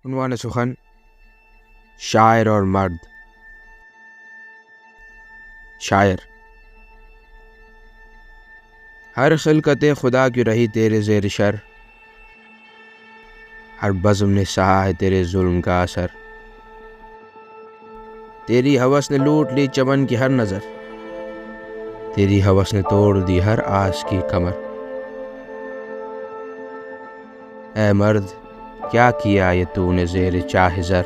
عنوان سخن: شاعر اور مرد۔ شاعر: ہر خلقت خدا کی رہی تیرے زیر شر، ہر بزم نے سہا ہے تیرے ظلم کا اثر، تیری ہوس نے لوٹ لی چمن کی ہر نظر، تیری ہوس نے توڑ دی ہر آس کی کمر۔ اے مرد کیا کیا یہ تو نے زیر چاہ زر،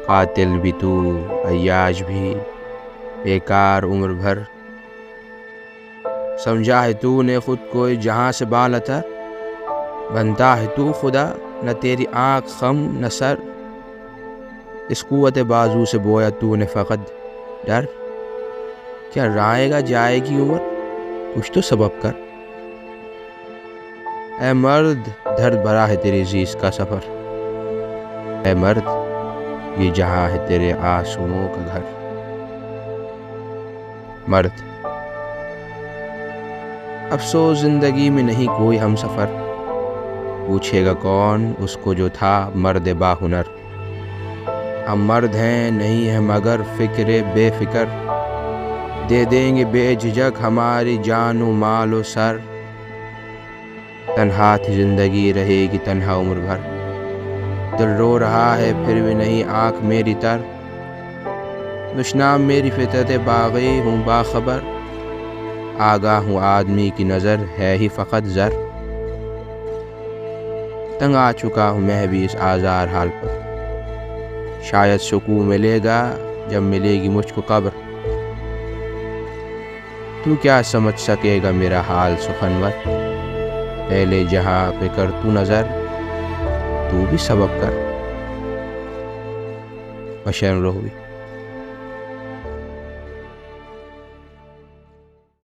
قاتل بھی تو عیاش بھی بیکار عمر بھر، سمجھا ہے تو نے خود کو جہاں سے بالاتر، بنتا ہے تو خدا نہ تیری آنکھ خم نہ سر، اس قوت بازو سے بویا تو نے فقط ڈر، کیا رائے گا جائے گی عمر کچھ تو سبب کر۔ اے مرد درد بھرا ہے تیری زیست کا سفر، اے مرد یہ جہاں ہے تیرے آنسوؤں کا گھر۔ مرد: افسوس زندگی میں نہیں کوئی ہم سفر، پوچھے گا کون اس کو جو تھا مرد با ہنر۔ ہم مرد ہیں نہیں ہیں مگر فکر بے فکر، دے دیں گے بے جھجک ہماری جان و مال و سر، تنہا تھی زندگی رہے گی تنہا عمر بھر، دل رو رہا ہے پھر بھی نہیں آنکھ میری تر، دشنام میری فطرت باغی ہوں باخبر، آگاہ ہوں آدمی کی نظر ہے ہی فقط زر، تنگ آ چکا ہوں میں بھی اس آزار حال پر، شاید سکون ملے گا جب ملے گی مجھ کو قبر، تو کیا سمجھ سکے گا میرا حال سخنور، پہلے جہاں پہ کر تو نظر تو بھی سبب کر۔ بشیر روحوی۔